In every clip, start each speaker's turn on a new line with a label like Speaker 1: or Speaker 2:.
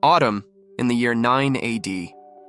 Speaker 1: Autumn, in the year 9 AD.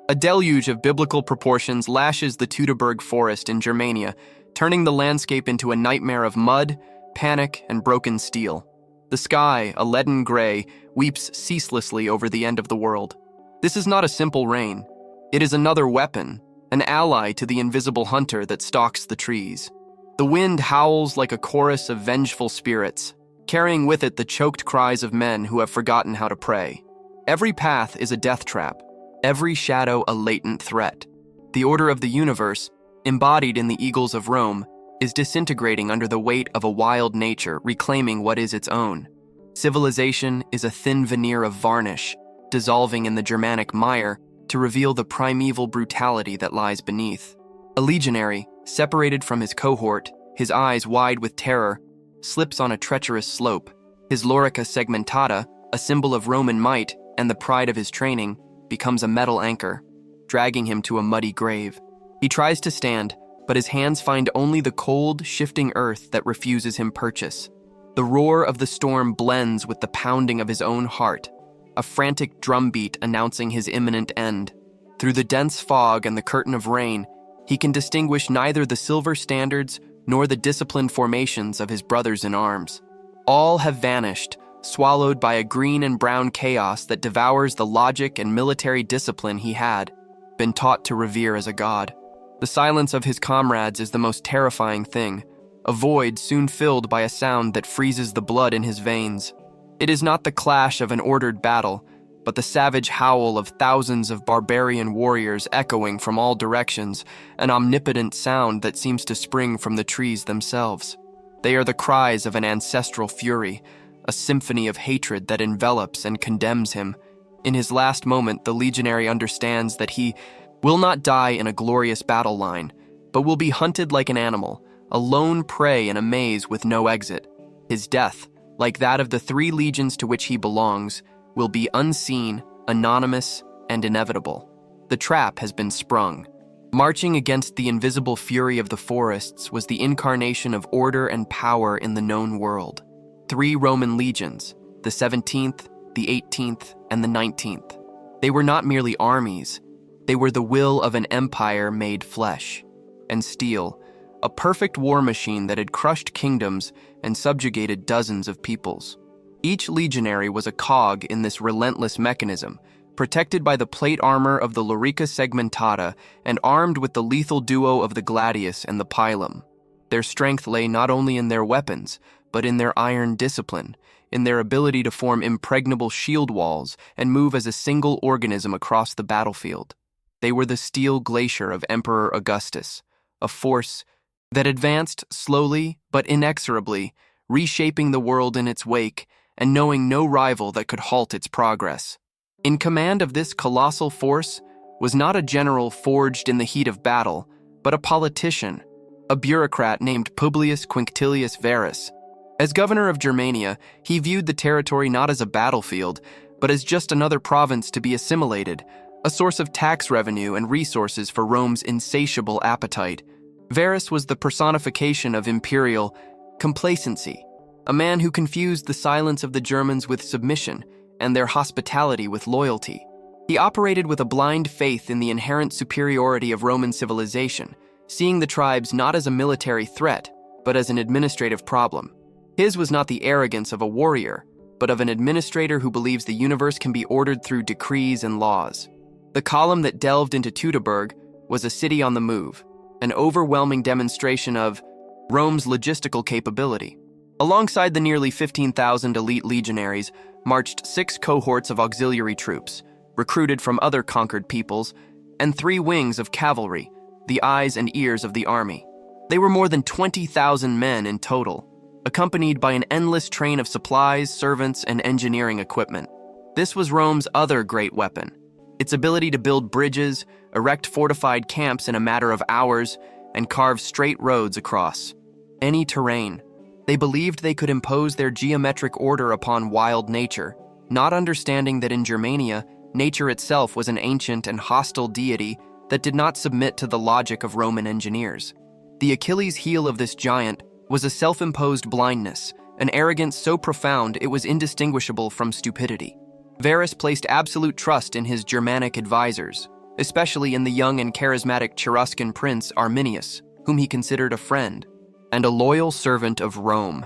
Speaker 1: A deluge of biblical proportions lashes the Teutoburg forest in Germania, turning the landscape into a nightmare of mud, panic, and broken steel. The sky, a leaden gray, weeps ceaselessly over the end of the world. This is not a simple rain. It is another weapon, an ally to the invisible hunter that stalks the trees. The wind howls like a chorus of vengeful spirits, carrying with it the choked cries of men who have forgotten how to pray. Every path is a death trap, every shadow a latent threat. The order of the universe, embodied in the eagles of Rome, is disintegrating under the weight of a wild nature reclaiming what is its own. Civilization is a thin veneer of varnish, dissolving in the Germanic mire to reveal the primeval brutality that lies beneath. A legionary, separated from his cohort, his eyes wide with terror, slips on a treacherous slope. His lorica segmentata, a symbol of Roman might and the pride of his training, becomes a metal anchor, dragging him to a muddy grave. He tries to stand, but his hands find only the cold, shifting earth that refuses him purchase. The roar of the storm blends with the pounding of his own heart, a frantic drumbeat announcing his imminent end. Through the dense fog and the curtain of rain, he can distinguish neither the silver standards nor the disciplined formations of his brothers in arms. All have vanished, swallowed by a green and brown chaos that devours the logic and military discipline he had been taught to revere as a god. The silence of his comrades is the most terrifying thing, a void soon filled by a sound that freezes the blood in his veins. It is not the clash of an ordered battle, but the savage howl of thousands of barbarian warriors echoing from all directions, an omnipotent sound that seems to spring from the trees themselves. They are the cries of an ancestral fury, a symphony of hatred that envelops and condemns him. In his last moment, the legionary understands that he will not die in a glorious battle line, but will be hunted like an animal, a lone prey in a maze with no exit. His death, like that of the 3 legions to which he belongs, will be unseen, anonymous, and inevitable. The trap has been sprung. Marching against the invisible fury of the forests was the incarnation of order and power in the known world. 3 Roman legions, the 17th, the 18th, and the 19th. They were not merely armies. They were the will of an empire made flesh and steel, a perfect war machine that had crushed kingdoms and subjugated dozens of peoples. Each legionary was a cog in this relentless mechanism, protected by the plate armor of the lorica segmentata and armed with the lethal duo of the gladius and the pilum. Their strength lay not only in their weapons, but in their iron discipline, in their ability to form impregnable shield walls and move as a single organism across the battlefield. They were the steel glacier of Emperor Augustus, a force that advanced slowly but inexorably, reshaping the world in its wake and knowing no rival that could halt its progress. In command of this colossal force was not a general forged in the heat of battle, but a politician, a bureaucrat named Publius Quinctilius Varus. As governor of Germania, he viewed the territory not as a battlefield, but as just another province to be assimilated, a source of tax revenue and resources for Rome's insatiable appetite. Varus was the personification of imperial complacency, a man who confused the silence of the Germans with submission and their hospitality with loyalty. He operated with a blind faith in the inherent superiority of Roman civilization, seeing the tribes not as a military threat, but as an administrative problem. His was not the arrogance of a warrior, but of an administrator who believes the universe can be ordered through decrees and laws. The column that delved into Teutoburg was a city on the move, an overwhelming demonstration of Rome's logistical capability. Alongside the nearly 15,000 elite legionaries marched 6 cohorts of auxiliary troops, recruited from other conquered peoples, and 3 wings of cavalry, the eyes and ears of the army. They were more than 20,000 men in total, accompanied by an endless train of supplies, servants, and engineering equipment. This was Rome's other great weapon, its ability to build bridges, erect fortified camps in a matter of hours, and carve straight roads across any terrain. They believed they could impose their geometric order upon wild nature, not understanding that in Germania, nature itself was an ancient and hostile deity that did not submit to the logic of Roman engineers. The Achilles heel of this giant was a self-imposed blindness, an arrogance so profound it was indistinguishable from stupidity. Varus placed absolute trust in his Germanic advisors, especially in the young and charismatic Cheruscan prince Arminius, whom he considered a friend and a loyal servant of Rome.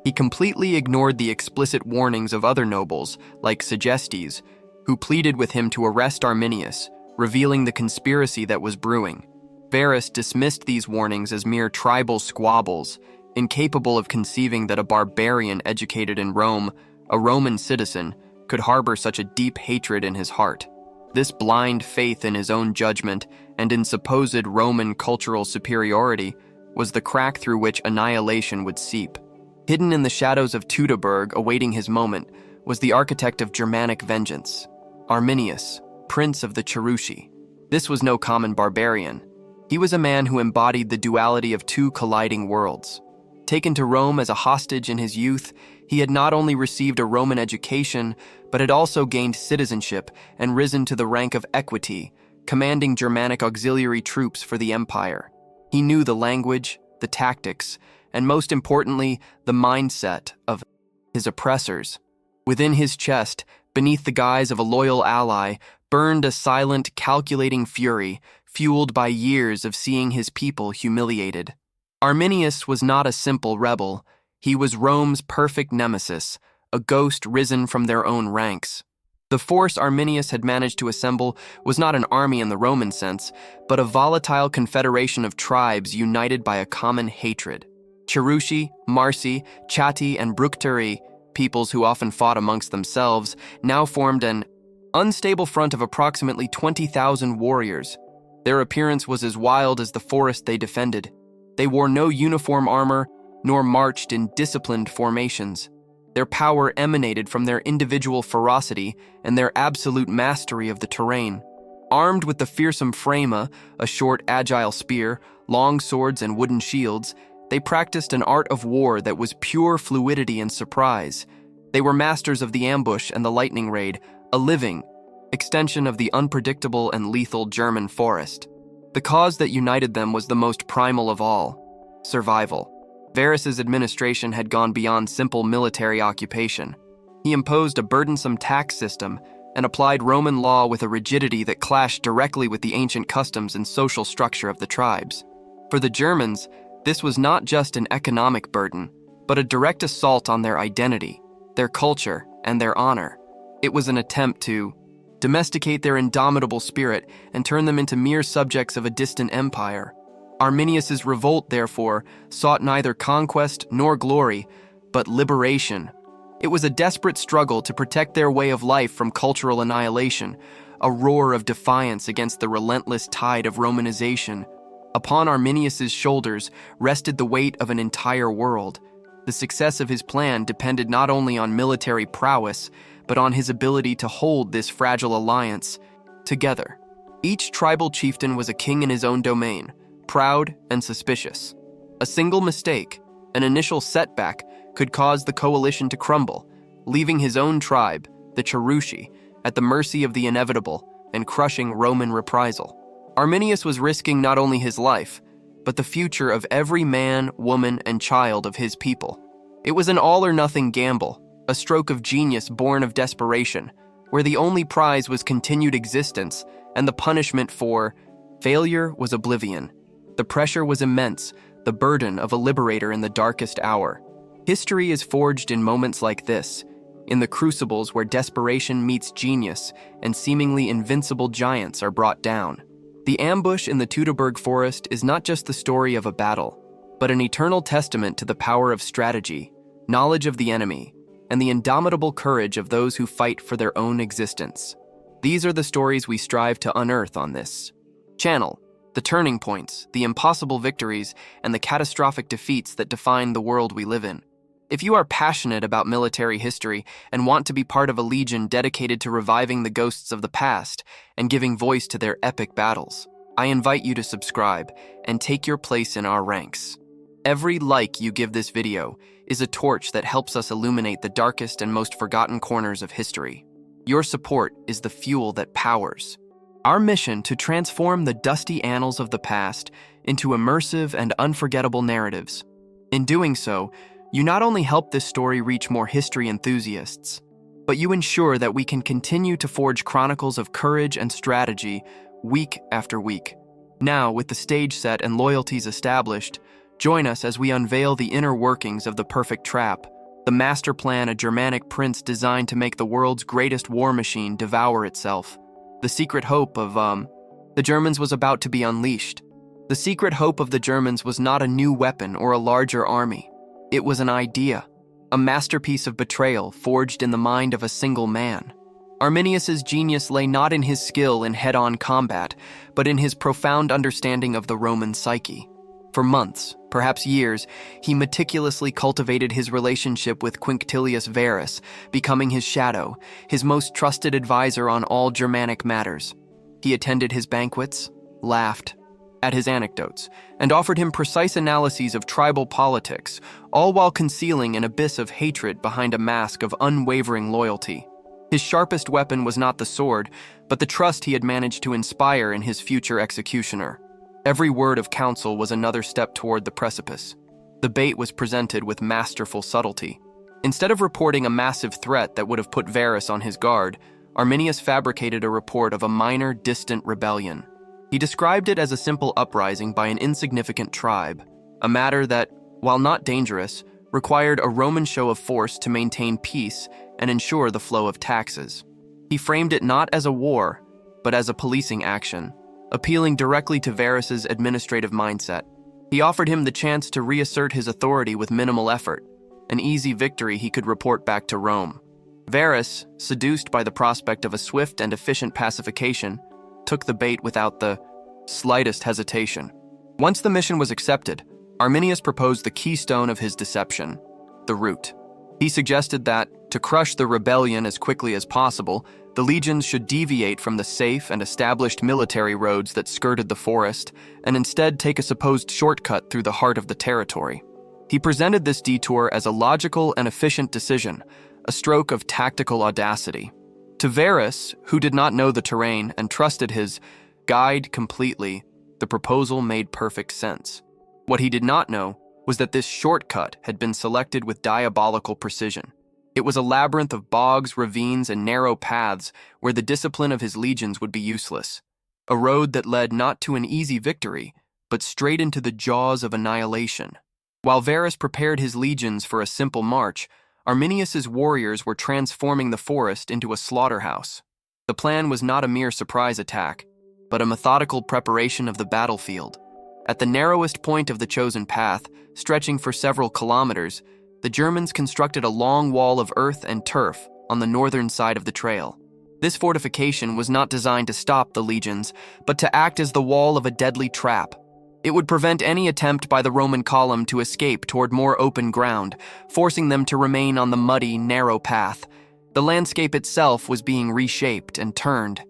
Speaker 1: He completely ignored the explicit warnings of other nobles, like Segestes, who pleaded with him to arrest Arminius, revealing the conspiracy that was brewing. Varus dismissed these warnings as mere tribal squabbles, incapable of conceiving that a barbarian educated in Rome, a Roman citizen, could harbor such a deep hatred in his heart. This blind faith in his own judgment and in supposed Roman cultural superiority was the crack through which annihilation would seep. Hidden in the shadows of Teutoburg, awaiting his moment, was the architect of Germanic vengeance, Arminius, prince of the Cherusci. This was no common barbarian. He was a man who embodied the duality of two colliding worlds. Taken to Rome as a hostage in his youth, he had not only received a Roman education, but had also gained citizenship and risen to the rank of equity, commanding Germanic auxiliary troops for the empire. He knew the language, the tactics, and most importantly, the mindset of his oppressors. Within his chest, beneath the guise of a loyal ally, burned a silent, calculating fury, fueled by years of seeing his people humiliated. Arminius was not a simple rebel. He was Rome's perfect nemesis, a ghost risen from their own ranks. The force Arminius had managed to assemble was not an army in the Roman sense, but a volatile confederation of tribes united by a common hatred. Cherusci, Marsi, Chatti, and Bructeri, peoples who often fought amongst themselves, now formed an unstable front of approximately 20,000 warriors. Their appearance was as wild as the forest they defended. They wore no uniform armor, nor marched in disciplined formations. Their power emanated from their individual ferocity and their absolute mastery of the terrain. Armed with the fearsome frama, a short, agile spear, long swords, and wooden shields, they practiced an art of war that was pure fluidity and surprise. They were masters of the ambush and the lightning raid, a living extension of the unpredictable and lethal German forest. The cause that united them was the most primal of all: survival. Varus's administration had gone beyond simple military occupation. He imposed a burdensome tax system and applied Roman law with a rigidity that clashed directly with the ancient customs and social structure of the tribes. For the Germans, this was not just an economic burden, but a direct assault on their identity, their culture, and their honor. It was an attempt to domesticate their indomitable spirit and turn them into mere subjects of a distant empire. Arminius's revolt, therefore, sought neither conquest nor glory, but liberation. It was a desperate struggle to protect their way of life from cultural annihilation, a roar of defiance against the relentless tide of Romanization. Upon Arminius's shoulders rested the weight of an entire world. The success of his plan depended not only on military prowess, but on his ability to hold this fragile alliance together. Each tribal chieftain was a king in his own domain, proud and suspicious. A single mistake, an initial setback, could cause the coalition to crumble, leaving his own tribe, the Cherusci, at the mercy of the inevitable and crushing Roman reprisal. Arminius was risking not only his life, but the future of every man, woman, and child of his people. It was an all-or-nothing gamble, a stroke of genius born of desperation, where the only prize was continued existence and the punishment for failure was oblivion. The pressure was immense, the burden of a liberator in the darkest hour. History is forged in moments like this, in the crucibles where desperation meets genius and seemingly invincible giants are brought down. The ambush in the Teutoburg forest is not just the story of a battle, but an eternal testament to the power of strategy, knowledge of the enemy, and the indomitable courage of those who fight for their own existence. These are the stories we strive to unearth on this channel, the turning points, the impossible victories, and the catastrophic defeats that define the world we live in. If you are passionate about military history and want to be part of a legion dedicated to reviving the ghosts of the past and giving voice to their epic battles, I invite you to subscribe and take your place in our ranks. Every like you give this video is a torch that helps us illuminate the darkest and most forgotten corners of history. Your support is the fuel that powers our mission to transform the dusty annals of the past into immersive and unforgettable narratives. In doing so, you not only help this story reach more history enthusiasts, but you ensure that we can continue to forge chronicles of courage and strategy week after week. Now, with the stage set and loyalties established, join us as we unveil the inner workings of the perfect trap, the master plan a Germanic prince designed to make the world's greatest war machine devour itself. The secret hope of, the Germans was about to be unleashed. The secret hope of the Germans was not a new weapon or a larger army. It was an idea, a masterpiece of betrayal forged in the mind of a single man. Arminius's genius lay not in his skill in head-on combat, but in his profound understanding of the Roman psyche. For months, perhaps years, he meticulously cultivated his relationship with Quinctilius Varus, becoming his shadow, his most trusted advisor on all Germanic matters. He attended his banquets, laughed at his anecdotes, and offered him precise analyses of tribal politics, all while concealing an abyss of hatred behind a mask of unwavering loyalty. His sharpest weapon was not the sword, but the trust he had managed to inspire in his future executioner. Every word of counsel was another step toward the precipice. The bait was presented with masterful subtlety. Instead of reporting a massive threat that would have put Varus on his guard, Arminius fabricated a report of a minor, distant rebellion. He described it as a simple uprising by an insignificant tribe, a matter that, while not dangerous, required a Roman show of force to maintain peace and ensure the flow of taxes. He framed it not as a war, but as a policing action, appealing directly to Varus's administrative mindset. He offered him the chance to reassert his authority with minimal effort, an easy victory he could report back to Rome. Varus, seduced by the prospect of a swift and efficient pacification, took the bait without the slightest hesitation. Once the mission was accepted, Arminius proposed the keystone of his deception, the route. He suggested that, to crush the rebellion as quickly as possible, the legions should deviate from the safe and established military roads that skirted the forest and instead take a supposed shortcut through the heart of the territory. He presented this detour as a logical and efficient decision, a stroke of tactical audacity. To Varus, who did not know the terrain and trusted his guide completely, the proposal made perfect sense. What he did not know was that this shortcut had been selected with diabolical precision. It was a labyrinth of bogs, ravines, and narrow paths where the discipline of his legions would be useless. A road that led not to an easy victory, but straight into the jaws of annihilation. While Varus prepared his legions for a simple march, Arminius's warriors were transforming the forest into a slaughterhouse. The plan was not a mere surprise attack, but a methodical preparation of the battlefield. At the narrowest point of the chosen path, stretching for several kilometers, the Germans constructed a long wall of earth and turf on the northern side of the trail. This fortification was not designed to stop the legions, but to act as the wall of a deadly trap. It would prevent any attempt by the Roman column to escape toward more open ground, forcing them to remain on the muddy, narrow path. The landscape itself was being reshaped and turned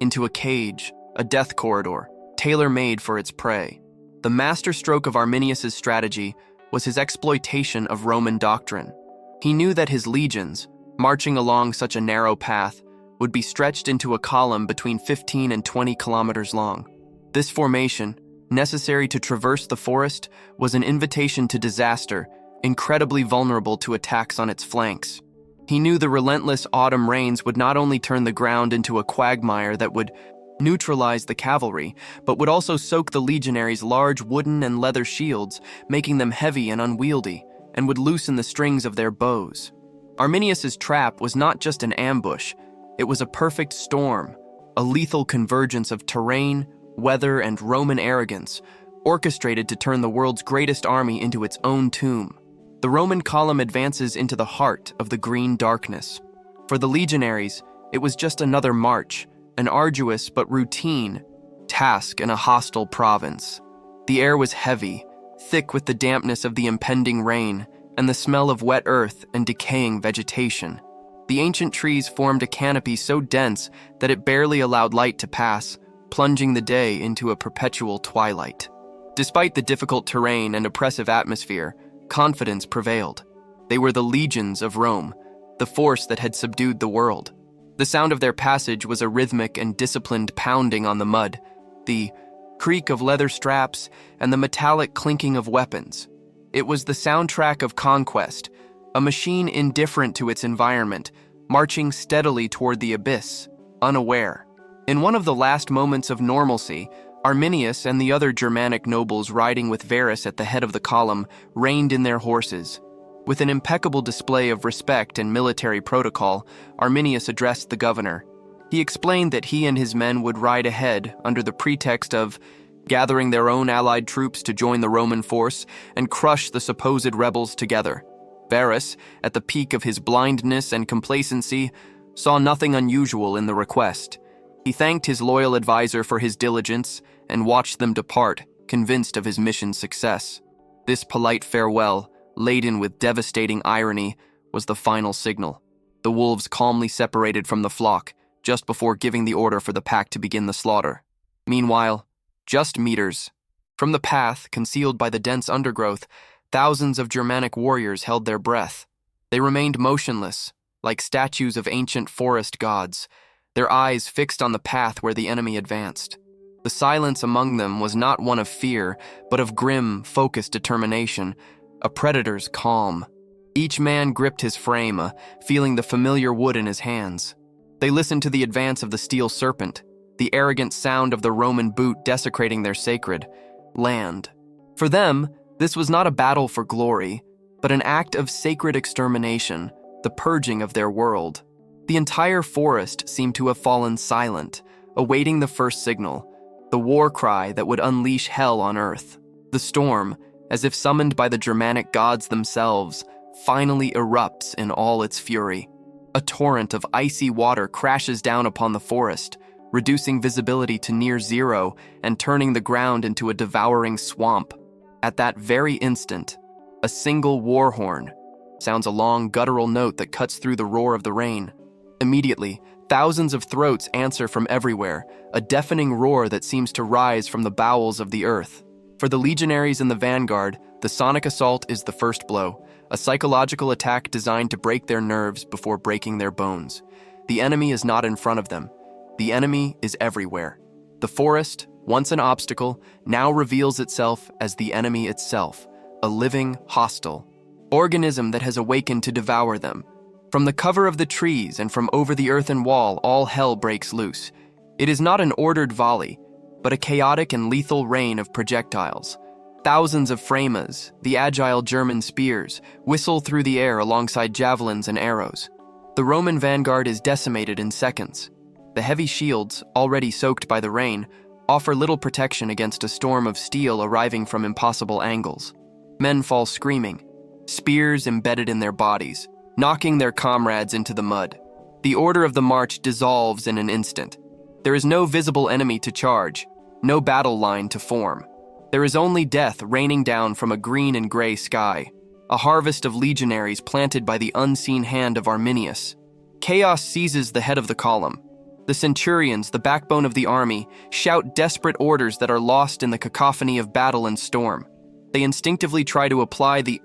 Speaker 1: into a cage, a death corridor, tailor-made for its prey. The masterstroke of Arminius's strategy was his exploitation of Roman doctrine. He knew that his legions, marching along such a narrow path, would be stretched into a column between 15 and 20 kilometers long. This formation, necessary to traverse the forest, was an invitation to disaster, incredibly vulnerable to attacks on its flanks. He knew the relentless autumn rains would not only turn the ground into a quagmire that would neutralize the cavalry, but would also soak the legionaries' large wooden and leather shields, making them heavy and unwieldy, and would loosen the strings of their bows. Arminius's trap was not just an ambush, it was a perfect storm, a lethal convergence of terrain, weather, and Roman arrogance, orchestrated to turn the world's greatest army into its own tomb. The Roman column advances into the heart of the green darkness. For the legionaries, it was just another march, an arduous but routine task in a hostile province. The air was heavy, thick with the dampness of the impending rain and the smell of wet earth and decaying vegetation. The ancient trees formed a canopy so dense that it barely allowed light to pass, plunging the day into a perpetual twilight. Despite the difficult terrain and oppressive atmosphere, confidence prevailed. They were the legions of Rome, the force that had subdued the world. The sound of their passage was a rhythmic and disciplined pounding on the mud, the creak of leather straps, and the metallic clinking of weapons. It was the soundtrack of conquest, a machine indifferent to its environment, marching steadily toward the abyss, unaware. In one of the last moments of normalcy, Arminius and the other Germanic nobles riding with Varus at the head of the column reined in their horses. With an impeccable display of respect and military protocol, Arminius addressed the governor. He explained that he and his men would ride ahead under the pretext of gathering their own allied troops to join the Roman force and crush the supposed rebels together. Varus, at the peak of his blindness and complacency, saw nothing unusual in the request. He thanked his loyal advisor for his diligence and watched them depart, convinced of his mission's success. This polite farewell, laden with devastating irony, was the final signal. The wolves calmly separated from the flock, just before giving the order for the pack to begin the slaughter. Meanwhile, just meters from the path, concealed by the dense undergrowth, thousands of Germanic warriors held their breath. They remained motionless, like statues of ancient forest gods, their eyes fixed on the path where the enemy advanced. The silence among them was not one of fear, but of grim, focused determination, a predator's calm. Each man gripped his frame, feeling the familiar wood in his hands. They listened to the advance of the steel serpent, the arrogant sound of the Roman boot desecrating their sacred land. For them, this was not a battle for glory, but an act of sacred extermination, the purging of their world. The entire forest seemed to have fallen silent, awaiting the first signal, the war cry that would unleash hell on earth. The storm, as if summoned by the Germanic gods themselves, finally erupts in all its fury. A torrent of icy water crashes down upon the forest, reducing visibility to near zero and turning the ground into a devouring swamp. At that very instant, a single war horn sounds a long guttural note that cuts through the roar of the rain. Immediately, thousands of throats answer from everywhere, a deafening roar that seems to rise from the bowels of the earth. For the legionaries in the vanguard, the sonic assault is the first blow, a psychological attack designed to break their nerves before breaking their bones. The enemy is not in front of them. The enemy is everywhere. The forest, once an obstacle, now reveals itself as the enemy itself, a living, hostile organism that has awakened to devour them. From the cover of the trees and from over the earthen wall, all hell breaks loose. It is not an ordered volley, but a chaotic and lethal rain of projectiles. Thousands of fremas, the agile German spears, whistle through the air alongside javelins and arrows. The Roman vanguard is decimated in seconds. The heavy shields, already soaked by the rain, offer little protection against a storm of steel arriving from impossible angles. Men fall screaming, spears embedded in their bodies, knocking their comrades into the mud. The order of the march dissolves in an instant. There is no visible enemy to charge, no battle line to form. There is only death raining down from a green and gray sky, a harvest of legionaries planted by the unseen hand of Arminius. Chaos seizes the head of the column. The centurions, the backbone of the army, shout desperate orders that are lost in the cacophony of battle and storm. They instinctively try to apply the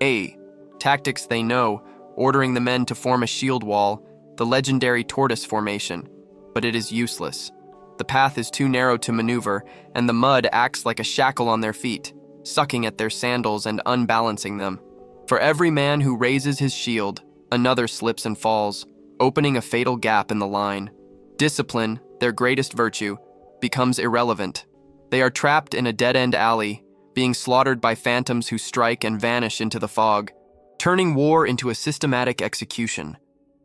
Speaker 1: tactics they know, ordering the men to form a shield wall, the legendary tortoise formation, but it is useless. The path is too narrow to maneuver, and the mud acts like a shackle on their feet, sucking at their sandals and unbalancing them. For every man who raises his shield, another slips and falls, opening a fatal gap in the line. Discipline, their greatest virtue, becomes irrelevant. They are trapped in a dead-end alley, being slaughtered by phantoms who strike and vanish into the fog, turning war into a systematic execution.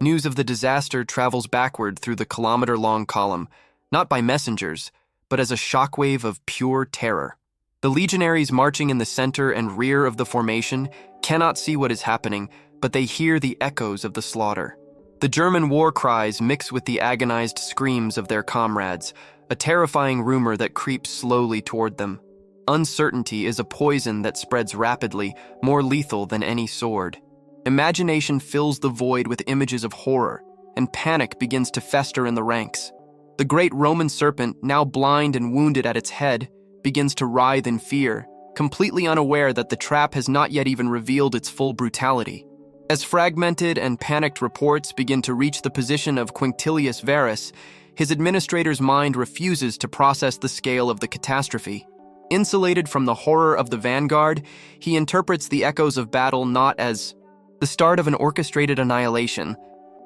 Speaker 1: News of the disaster travels backward through the kilometer-long column, not by messengers, but as a shockwave of pure terror. The legionaries marching in the center and rear of the formation cannot see what is happening, but they hear the echoes of the slaughter. The German war cries mix with the agonized screams of their comrades, a terrifying rumor that creeps slowly toward them. Uncertainty is a poison that spreads rapidly, more lethal than any sword. Imagination fills the void with images of horror, and panic begins to fester in the ranks. The great Roman serpent, now blind and wounded at its head, begins to writhe in fear, completely unaware that the trap has not yet even revealed its full brutality. As fragmented and panicked reports begin to reach the position of Quintilius Varus, his administrator's mind refuses to process the scale of the catastrophe. Insulated from the horror of the vanguard, he interprets the echoes of battle not as the start of an orchestrated annihilation,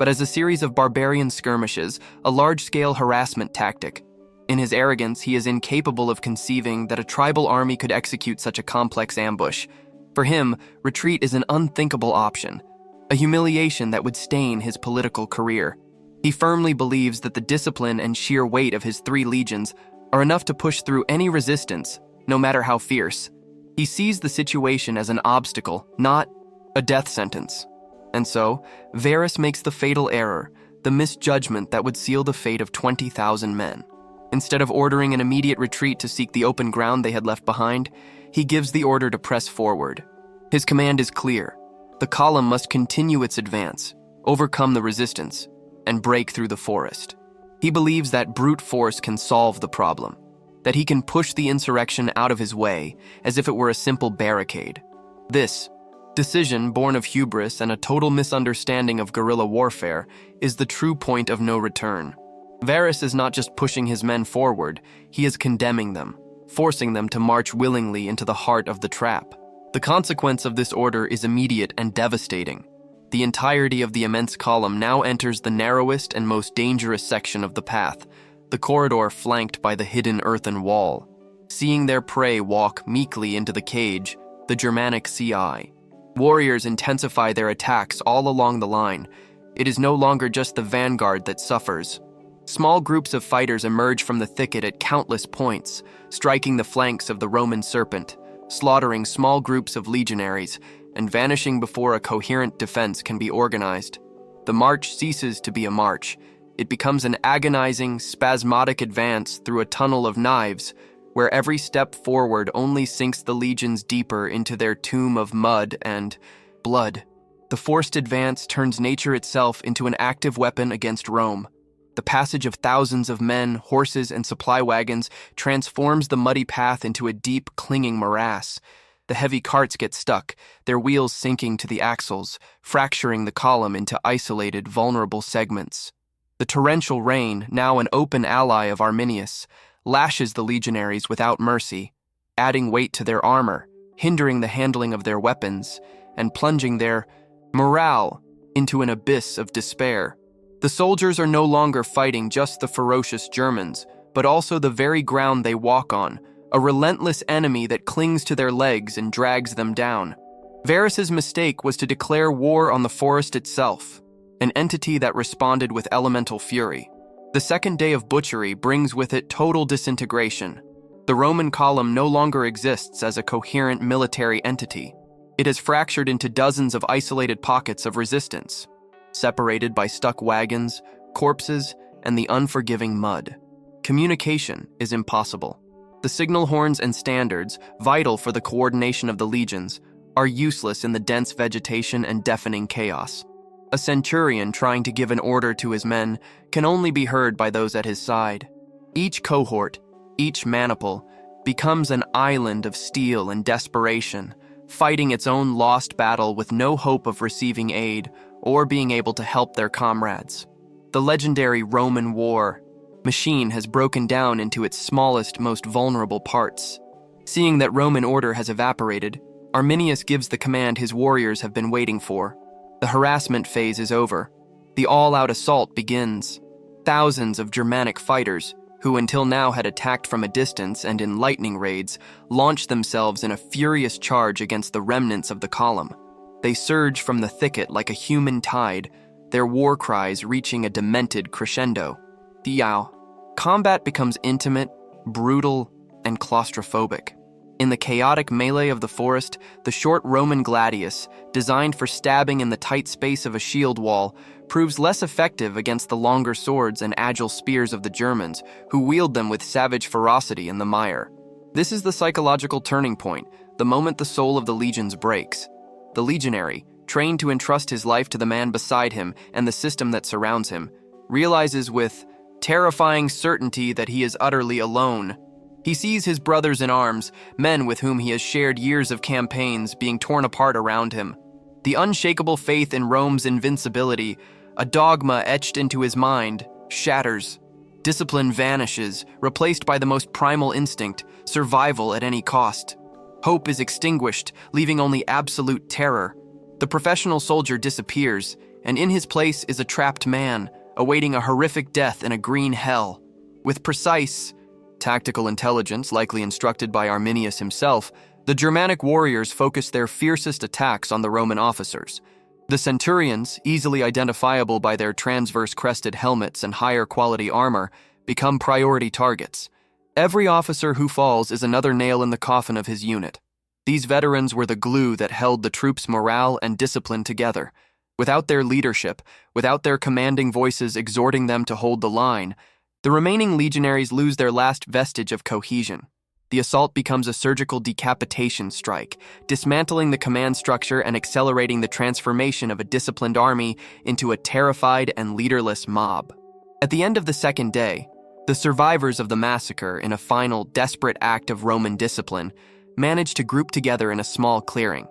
Speaker 1: but as a series of barbarian skirmishes, a large-scale harassment tactic. In his arrogance, he is incapable of conceiving that a tribal army could execute such a complex ambush. For him, retreat is an unthinkable option, a humiliation that would stain his political career. He firmly believes that the discipline and sheer weight of his 3 legions are enough to push through any resistance, no matter how fierce. He sees the situation as an obstacle, not a death sentence. And so, Varus makes the fatal error, the misjudgment that would seal the fate of 20,000 men. Instead of ordering an immediate retreat to seek the open ground they had left behind, he gives the order to press forward. His command is clear. The column must continue its advance, overcome the resistance, and break through the forest. He believes that brute force can solve the problem, that he can push the insurrection out of his way as if it were a simple barricade. This decision, born of hubris and a total misunderstanding of guerrilla warfare, is the true point of no return. Varus is not just pushing his men forward, he is condemning them, forcing them to march willingly into the heart of the trap. The consequence of this order is immediate and devastating. The entirety of the immense column now enters the narrowest and most dangerous section of the path, the corridor flanked by the hidden earthen wall. Seeing their prey walk meekly into the cage, the Germanic CI. Warriors intensify their attacks all along the line. It is no longer just the vanguard that suffers. Small groups of fighters emerge from the thicket at countless points, striking the flanks of the Roman serpent, slaughtering small groups of legionaries, and vanishing before a coherent defense can be organized. The march ceases to be a march. It becomes an agonizing, spasmodic advance through a tunnel of knives, where every step forward only sinks the legions deeper into their tomb of mud and blood. The forced advance turns nature itself into an active weapon against Rome. The passage of thousands of men, horses, and supply wagons transforms the muddy path into a deep, clinging morass. The heavy carts get stuck, their wheels sinking to the axles, fracturing the column into isolated, vulnerable segments. The torrential rain, now an open ally of Arminius, lashes the legionaries without mercy, adding weight to their armor, hindering the handling of their weapons, and plunging their morale into an abyss of despair. The soldiers are no longer fighting just the ferocious Germans, but also the very ground they walk on, a relentless enemy that clings to their legs and drags them down. Varus's mistake was to declare war on the forest itself, an entity that responded with elemental fury. The second day of butchery brings with it total disintegration. The Roman column no longer exists as a coherent military entity. It has fractured into dozens of isolated pockets of resistance, separated by stuck wagons, corpses, and the unforgiving mud. Communication is impossible. The signal horns and standards, vital for the coordination of the legions, are useless in the dense vegetation and deafening chaos. A centurion trying to give an order to his men can only be heard by those at his side. Each cohort, each maniple, becomes an island of steel and desperation, fighting its own lost battle with no hope of receiving aid or being able to help their comrades. The legendary Roman war machine has broken down into its smallest, most vulnerable parts. Seeing that Roman order has evaporated, Arminius gives the command his warriors have been waiting for. The harassment phase is over. The all-out assault begins. Thousands of Germanic fighters, who until now had attacked from a distance and in lightning raids, launch themselves in a furious charge against the remnants of the column. They surge from the thicket like a human tide, their war cries reaching a demented crescendo. Diao. Combat becomes intimate, brutal, and claustrophobic. In the chaotic melee of the forest, the short Roman gladius, designed for stabbing in the tight space of a shield wall, proves less effective against the longer swords and agile spears of the Germans, who wield them with savage ferocity in the mire. This is the psychological turning point, the moment the soul of the legions breaks. The legionary, trained to entrust his life to the man beside him and the system that surrounds him, realizes with terrifying certainty that he is utterly alone. He sees his brothers in arms, men with whom he has shared years of campaigns, being torn apart around him. The unshakable faith in Rome's invincibility, a dogma etched into his mind, shatters. Discipline vanishes, replaced by the most primal instinct, survival at any cost. Hope is extinguished, leaving only absolute terror. The professional soldier disappears, and in his place is a trapped man, awaiting a horrific death in a green hell. With precise, tactical intelligence, likely instructed by Arminius himself, the Germanic warriors focus their fiercest attacks on the Roman officers. The centurions, easily identifiable by their transverse crested helmets and higher quality armor, become priority targets. Every officer who falls is another nail in the coffin of his unit. These veterans were the glue that held the troops' morale and discipline together. Without their leadership, without their commanding voices exhorting them to hold the line, the remaining legionaries lose their last vestige of cohesion. The assault becomes a surgical decapitation strike, dismantling the command structure and accelerating the transformation of a disciplined army into a terrified and leaderless mob. At the end of the second day, the survivors of the massacre, in a final, desperate act of Roman discipline, manage to group together in a small clearing.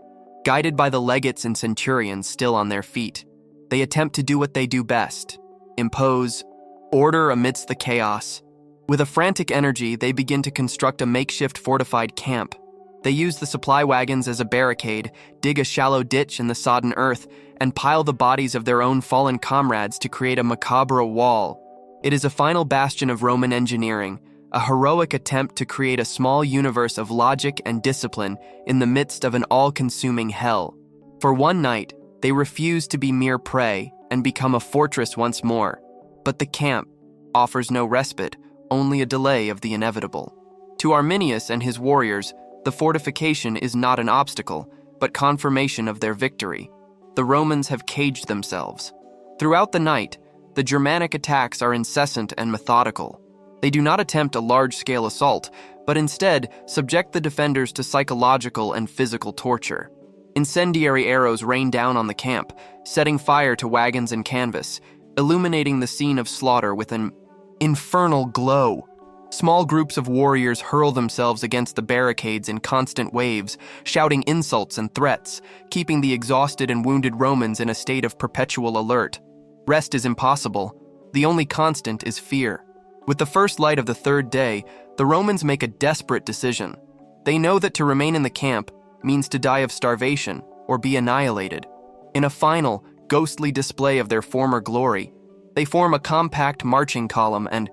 Speaker 1: Guided by the legates and centurions still on their feet, they attempt to do what they do best: impose order amidst the chaos. With a frantic energy, they begin to construct a makeshift fortified camp. They use the supply wagons as a barricade, dig a shallow ditch in the sodden earth, and pile the bodies of their own fallen comrades to create a macabre wall. It is a final bastion of Roman engineering, a heroic attempt to create a small universe of logic and discipline in the midst of an all-consuming hell. For one night, they refuse to be mere prey and become a fortress once more. But the camp offers no respite, only a delay of the inevitable. To Arminius and his warriors, the fortification is not an obstacle, but confirmation of their victory. The Romans have caged themselves. Throughout the night, the Germanic attacks are incessant and methodical. They do not attempt a large-scale assault, but instead subject the defenders to psychological and physical torture. Incendiary arrows rain down on the camp, setting fire to wagons and canvas, illuminating the scene of slaughter with an infernal glow. Small groups of warriors hurl themselves against the barricades in constant waves, shouting insults and threats, keeping the exhausted and wounded Romans in a state of perpetual alert. Rest is impossible. The only constant is fear. With the first light of the third day, the Romans make a desperate decision. They know that to remain in the camp means to die of starvation or be annihilated. In a final, ghostly display of their former glory, they form a compact marching column and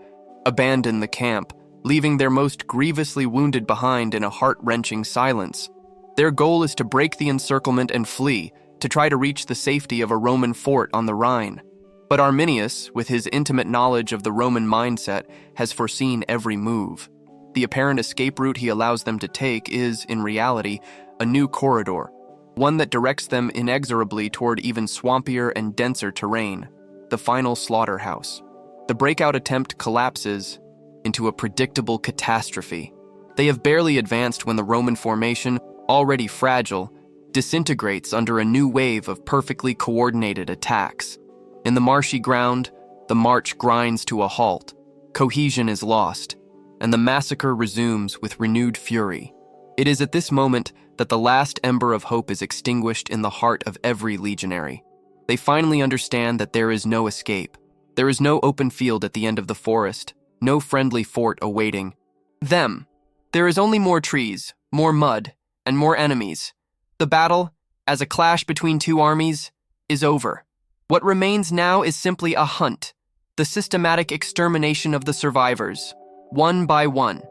Speaker 1: abandon the camp, leaving their most grievously wounded behind in a heart-wrenching silence. Their goal is to break the encirclement and flee, to try to reach the safety of a Roman fort on the Rhine. But Arminius, with his intimate knowledge of the Roman mindset, has foreseen every move. The apparent escape route he allows them to take is, in reality, a new corridor, one that directs them inexorably toward even swampier and denser terrain, the final slaughterhouse. The breakout attempt collapses into a predictable catastrophe. They have barely advanced when the Roman formation, already fragile, disintegrates under a new wave of perfectly coordinated attacks. In the marshy ground, the march grinds to a halt, cohesion is lost, and the massacre resumes with renewed fury. It is at this moment that the last ember of hope is extinguished in the heart of every legionary. They finally understand that there is no escape. There is no open field at the end of the forest, no friendly fort awaiting them. There is only more trees, more mud, and more enemies. The battle, as a clash between two armies, is over. What remains now is simply a hunt, the systematic extermination of the survivors, one by one.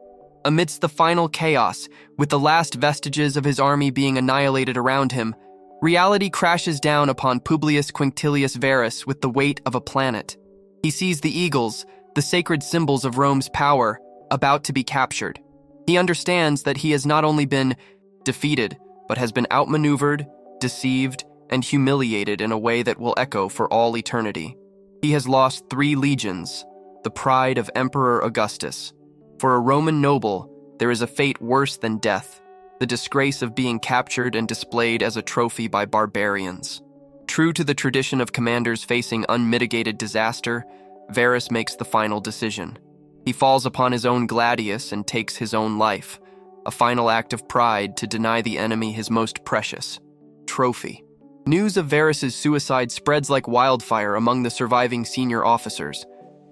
Speaker 1: Amidst the final chaos, with the last vestiges of his army being annihilated around him, reality crashes down upon Publius Quinctilius Varus with the weight of a planet. He sees the eagles, the sacred symbols of Rome's power, about to be captured. He understands that he has not only been defeated, but has been outmaneuvered, deceived, and humiliated in a way that will echo for all eternity. He has lost 3 legions, the pride of Emperor Augustus. For a Roman noble, there is a fate worse than death, the disgrace of being captured and displayed as a trophy by barbarians. True to the tradition of commanders facing unmitigated disaster, Varus makes the final decision. He falls upon his own gladius and takes his own life, a final act of pride to deny the enemy his most precious trophy. News of Varus's suicide spreads like wildfire among the surviving senior officers.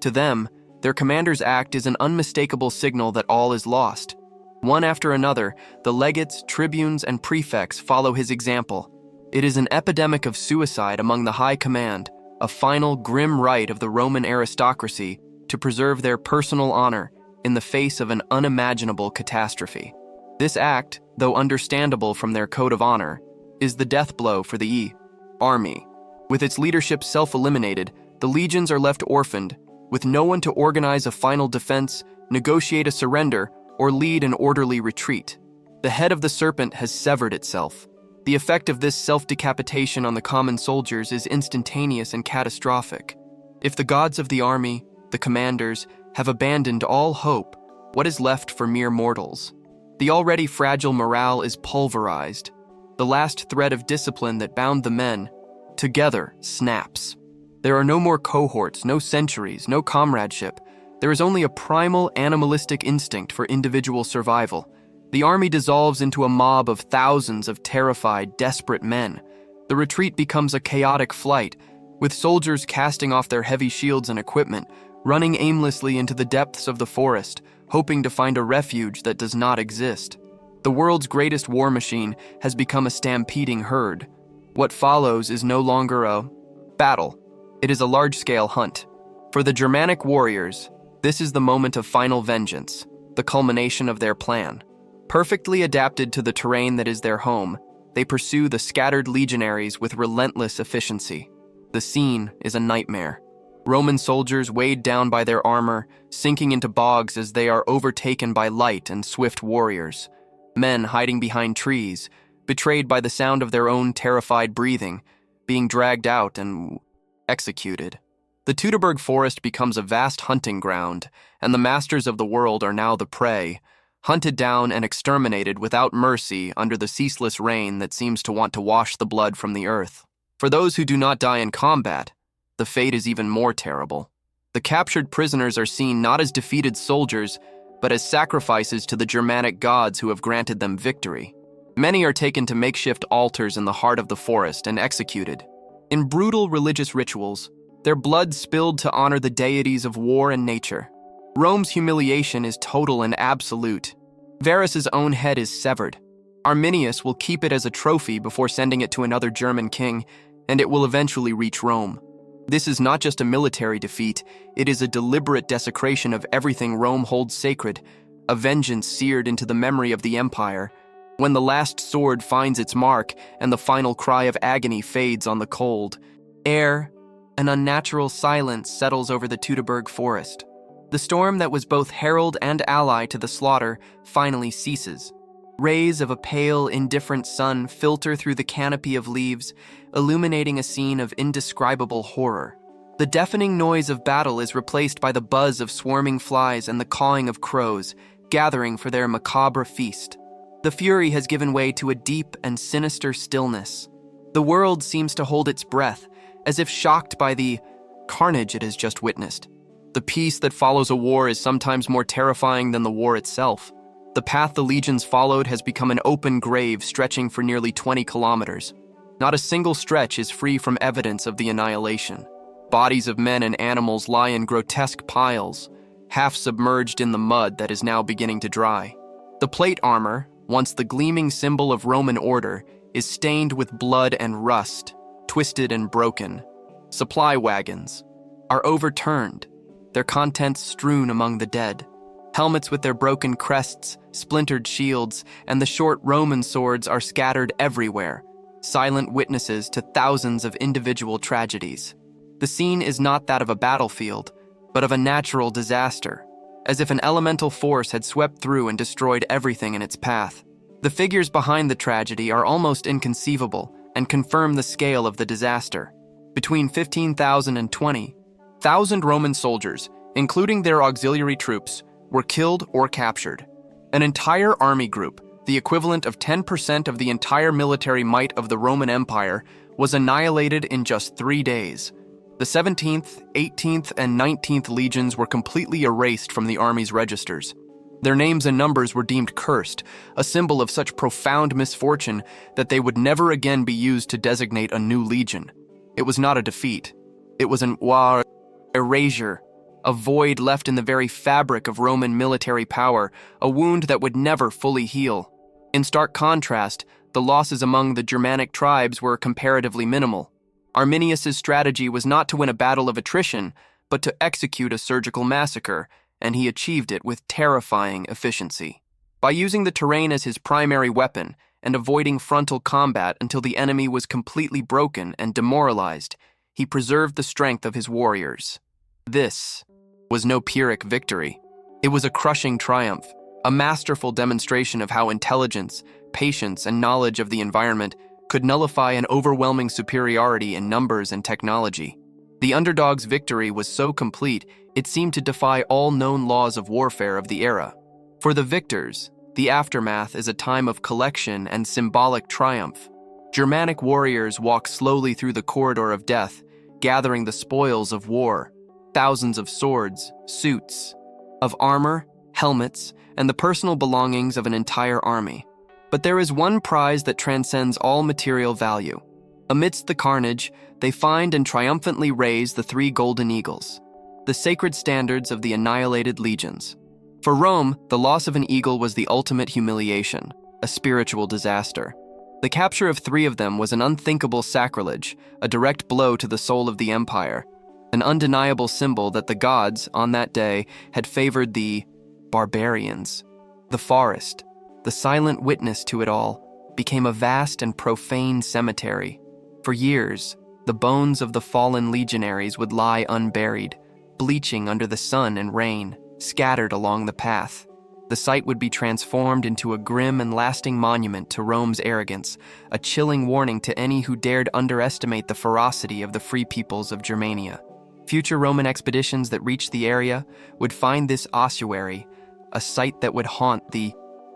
Speaker 1: To them, their commander's act is an unmistakable signal that all is lost. One after another, the legates, tribunes, and prefects follow his example. It is an epidemic of suicide among the high command, a final grim right of the Roman aristocracy to preserve their personal honor in the face of an unimaginable catastrophe. This act, though understandable from their code of honor, is the death blow for the army. With its leadership self-eliminated, the legions are left orphaned, with no one to organize a final defense, negotiate a surrender, or lead an orderly retreat. The head of the serpent has severed itself. The effect of this self-decapitation on the common soldiers is instantaneous and catastrophic. If the gods of the army, the commanders, have abandoned all hope, what is left for mere mortals? The already fragile morale is pulverized. The last thread of discipline that bound the men together snaps. There are no more cohorts, no centuries, no comradeship. There is only a primal animalistic instinct for individual survival. The army dissolves into a mob of thousands of terrified, desperate men. The retreat becomes a chaotic flight, with soldiers casting off their heavy shields and equipment, running aimlessly into the depths of the forest, hoping to find a refuge that does not exist. The world's greatest war machine has become a stampeding herd. What follows is no longer a battle. It is a large-scale hunt. For the Germanic warriors, this is the moment of final vengeance, the culmination of their plan. Perfectly adapted to the terrain that is their home, they pursue the scattered legionaries with relentless efficiency. The scene is a nightmare. Roman soldiers weighed down by their armor, sinking into bogs as they are overtaken by light and swift warriors. Men hiding behind trees, betrayed by the sound of their own terrified breathing, being dragged out and executed. The Teutoburg forest becomes a vast hunting ground, and the masters of the world are now the prey, hunted down and exterminated without mercy under the ceaseless rain that seems to want to wash the blood from the earth. For those who do not die in combat, the fate is even more terrible. The captured prisoners are seen not as defeated soldiers, but as sacrifices to the Germanic gods who have granted them victory. Many are taken to makeshift altars in the heart of the forest and executed. In brutal religious rituals, their blood spilled to honor the deities of war and nature. Rome's humiliation is total and absolute. Varus's own head is severed. Arminius will keep it as a trophy before sending it to another German king, and it will eventually reach Rome. This is not just a military defeat, it is a deliberate desecration of everything Rome holds sacred, a vengeance seared into the memory of the empire. When the last sword finds its mark and the final cry of agony fades on the cold air, an unnatural silence settles over the Teutoburg forest. The storm that was both herald and ally to the slaughter finally ceases. Rays of a pale, indifferent sun filter through the canopy of leaves, illuminating a scene of indescribable horror. The deafening noise of battle is replaced by the buzz of swarming flies and the cawing of crows, gathering for their macabre feast. The fury has given way to a deep and sinister stillness. The world seems to hold its breath, as if shocked by the carnage it has just witnessed. The peace that follows a war is sometimes more terrifying than the war itself. The path the legions followed has become an open grave stretching for nearly 20 kilometers. Not a single stretch is free from evidence of the annihilation. Bodies of men and animals lie in grotesque piles, half submerged in the mud that is now beginning to dry. The plate armor, once the gleaming symbol of Roman order, is stained with blood and rust, twisted and broken. Supply wagons are overturned, their contents strewn among the dead. Helmets with their broken crests, splintered shields, and the short Roman swords are scattered everywhere, silent witnesses to thousands of individual tragedies. The scene is not that of a battlefield, but of a natural disaster, as if an elemental force had swept through and destroyed everything in its path. The figures behind the tragedy are almost inconceivable and confirm the scale of the disaster. Between 15,000 and 20,000 Roman soldiers, including their auxiliary troops, were killed or captured. An entire army group, the equivalent of 10% of the entire military might of the Roman Empire, was annihilated in just 3 days. The 17th, 18th, and 19th legions were completely erased from the army's registers. Their names and numbers were deemed cursed, a symbol of such profound misfortune that they would never again be used to designate a new legion. It was not a defeat. It was an erasure, a void left in the very fabric of Roman military power, a wound that would never fully heal. In stark contrast, the losses among the Germanic tribes were comparatively minimal. Arminius's strategy was not to win a battle of attrition, but to execute a surgical massacre, and he achieved it with terrifying efficiency. By using the terrain as his primary weapon and avoiding frontal combat until the enemy was completely broken and demoralized, he preserved the strength of his warriors. This was no Pyrrhic victory. It was a crushing triumph, a masterful demonstration of how intelligence, patience, and knowledge of the environment could nullify an overwhelming superiority in numbers and technology. The underdog's victory was so complete, it seemed to defy all known laws of warfare of the era. For the victors, the aftermath is a time of collection and symbolic triumph. Germanic warriors walk slowly through the corridor of death, gathering the spoils of war, thousands of swords, suits, of armor, helmets, and the personal belongings of an entire army. But there is one prize that transcends all material value. Amidst the carnage, they find and triumphantly raise the 3 golden eagles, the sacred standards of the annihilated legions. For Rome, the loss of an eagle was the ultimate humiliation, a spiritual disaster. The capture of 3 of them was an unthinkable sacrilege, a direct blow to the soul of the empire, an undeniable symbol that the gods, on that day, had favored the barbarians. The forest, the silent witness to it all, became a vast and profane cemetery. For years, the bones of the fallen legionaries would lie unburied, bleaching under the sun and rain, scattered along the path. The site would be transformed into a grim and lasting monument to Rome's arrogance, a chilling warning to any who dared underestimate the ferocity of the free peoples of Germania. Future Roman expeditions that reached the area would find this ossuary, a site that would haunt the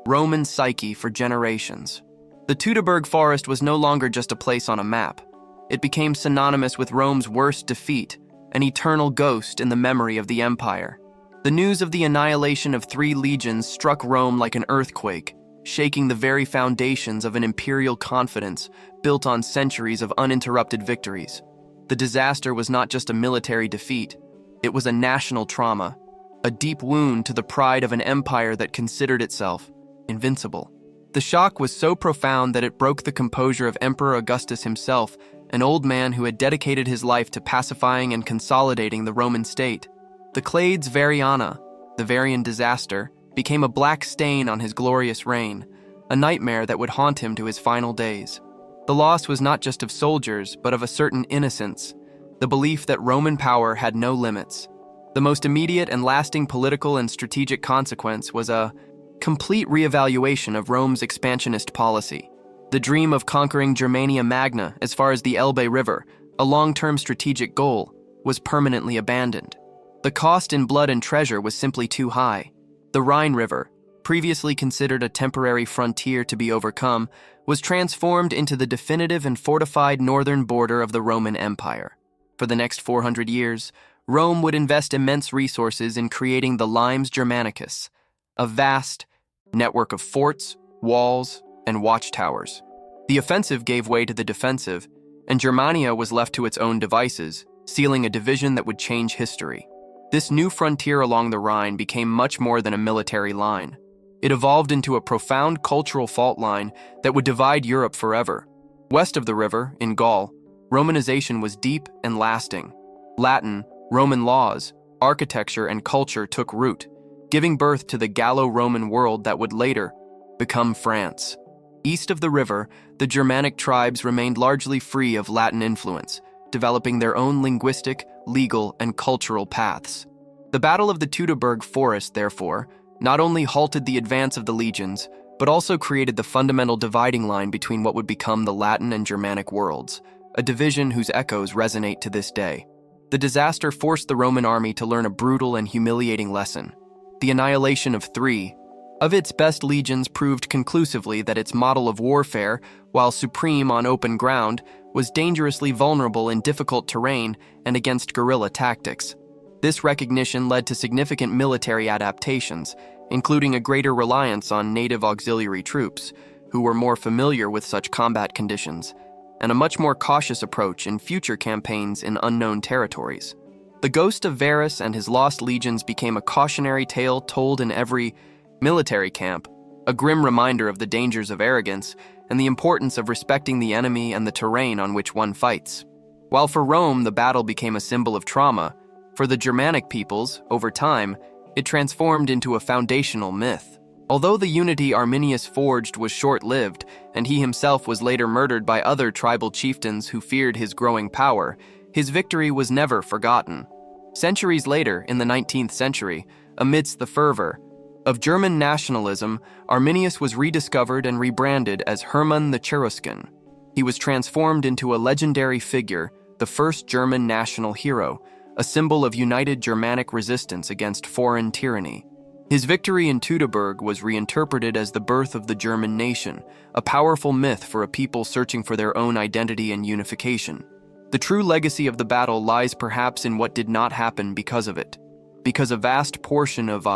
Speaker 1: Roman psyche for generations. The Teutoburg Forest was no longer just a place on a map. It became synonymous with Rome's worst defeat, an eternal ghost in the memory of the empire. The news of the annihilation of 3 legions struck Rome like an earthquake, shaking the very foundations of an imperial confidence built on centuries of uninterrupted victories. The disaster was not just a military defeat, it was a national trauma, a deep wound to the pride of an empire that considered itself invincible. The shock was so profound that it broke the composure of Emperor Augustus himself, an old man who had dedicated his life to pacifying and consolidating the Roman state. The Clades Variana, the Varian disaster, became a black stain on his glorious reign, a nightmare that would haunt him to his final days. The loss was not just of soldiers, but of a certain innocence, the belief that Roman power had no limits. The most immediate and lasting political and strategic consequence was a complete reevaluation of Rome's expansionist policy. The dream of conquering Germania Magna as far as the Elbe River, a long-term strategic goal, was permanently abandoned. The cost in blood and treasure was simply too high. The Rhine River, previously considered a temporary frontier to be overcome, was transformed into the definitive and fortified northern border of the Roman Empire. For the next 400 years, Rome would invest immense resources in creating the Limes Germanicus, a vast network of forts, walls, and watchtowers. The offensive gave way to the defensive, and Germania was left to its own devices, sealing a division that would change history. This new frontier along the Rhine became much more than a military line. It evolved into a profound cultural fault line that would divide Europe forever. West of the river, in Gaul, Romanization was deep and lasting. Latin, Roman laws, architecture, and culture took root, giving birth to the Gallo-Roman world that would later become France. East of the river, the Germanic tribes remained largely free of Latin influence, developing their own linguistic, legal, and cultural paths. The Battle of the Teutoburg Forest, therefore, not only halted the advance of the legions, but also created the fundamental dividing line between what would become the Latin and Germanic worlds, a division whose echoes resonate to this day. The disaster forced the Roman army to learn a brutal and humiliating lesson. The annihilation of 3 of its best legions proved conclusively that its model of warfare, while supreme on open ground, was dangerously vulnerable in difficult terrain and against guerrilla tactics. This recognition led to significant military adaptations, including a greater reliance on native auxiliary troops, who were more familiar with such combat conditions, and a much more cautious approach in future campaigns in unknown territories. The ghost of Varus and his lost legions became a cautionary tale told in every military camp, a grim reminder of the dangers of arrogance and the importance of respecting the enemy and the terrain on which one fights. While for Rome, the battle became a symbol of trauma, for the Germanic peoples, over time, it transformed into a foundational myth. Although the unity Arminius forged was short-lived, and he himself was later murdered by other tribal chieftains who feared his growing power, his victory was never forgotten. Centuries later, in the 19th century, amidst the fervor of German nationalism, Arminius was rediscovered and rebranded as Hermann the Cheruscan. He was transformed into a legendary figure, the first German national hero, a symbol of united Germanic resistance against foreign tyranny. His victory in Teutoburg was reinterpreted as the birth of the German nation, a powerful myth for a people searching for their own identity and unification. The true legacy of the battle lies perhaps in what did not happen because of it. Because a vast portion of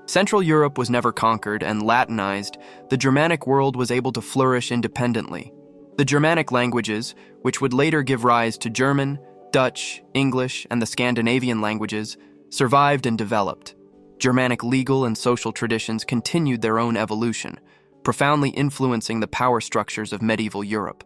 Speaker 1: Central Europe was never conquered and Latinized, the Germanic world was able to flourish independently. The Germanic languages, which would later give rise to German, Dutch, English, and the Scandinavian languages, survived and developed. Germanic legal and social traditions continued their own evolution, profoundly influencing the power structures of medieval Europe.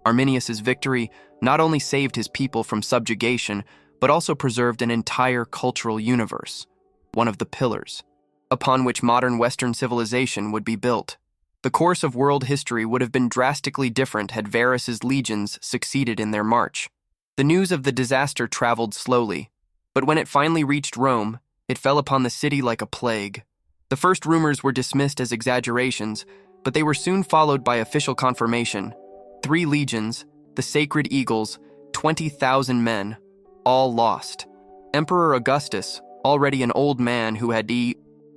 Speaker 1: Arminius's victory not only saved his people from subjugation, but also preserved an entire cultural universe, one of the pillars upon which modern Western civilization would be built. The course of world history would have been drastically different had Varus's legions succeeded in their march. The news of the disaster traveled slowly, but when it finally reached Rome, it fell upon the city like a plague. The first rumors were dismissed as exaggerations, but they were soon followed by official confirmation. 3 legions, the Sacred Eagles, 20,000 men, all lost. Emperor Augustus, already an old man who had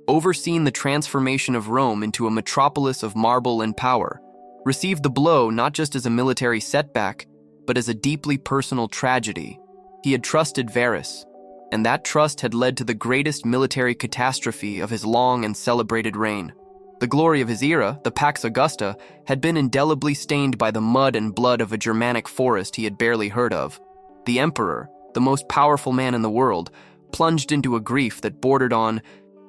Speaker 1: overseen the transformation of Rome into a metropolis of marble and power, received the blow not just as a military setback, but as a deeply personal tragedy. He had trusted Varus, and that trust had led to the greatest military catastrophe of his long and celebrated reign. The glory of his era, the Pax Augusta, had been indelibly stained by the mud and blood of a Germanic forest he had barely heard of. The emperor, the most powerful man in the world, plunged into a grief that bordered on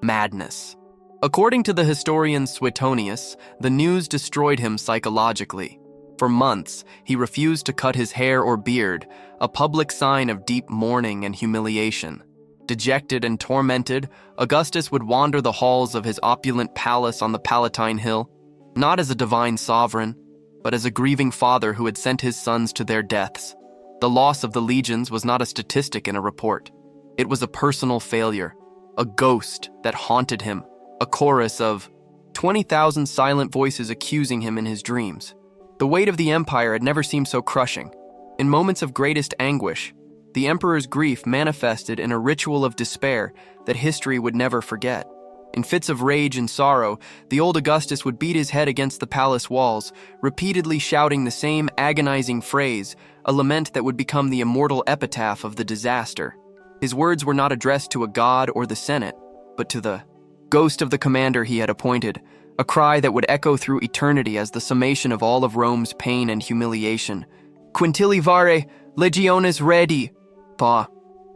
Speaker 1: madness. According to the historian Suetonius, the news destroyed him psychologically. For months, he refused to cut his hair or beard, a public sign of deep mourning and humiliation. Dejected and tormented, Augustus would wander the halls of his opulent palace on the Palatine Hill, not as a divine sovereign, but as a grieving father who had sent his sons to their deaths. The loss of the legions was not a statistic in a report. It was a personal failure, a ghost that haunted him, a chorus of 20,000 silent voices accusing him in his dreams. The weight of the empire had never seemed so crushing. In moments of greatest anguish, the emperor's grief manifested in a ritual of despair that history would never forget. In fits of rage and sorrow, the old Augustus would beat his head against the palace walls, repeatedly shouting the same agonizing phrase, a lament that would become the immortal epitaph of the disaster. His words were not addressed to a god or the Senate, but to the ghost of the commander he had appointed, a cry that would echo through eternity as the summation of all of Rome's pain and humiliation. Quintili vare, legiones redi.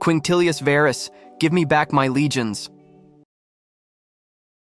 Speaker 1: Quintilius Varus, give me back my legions.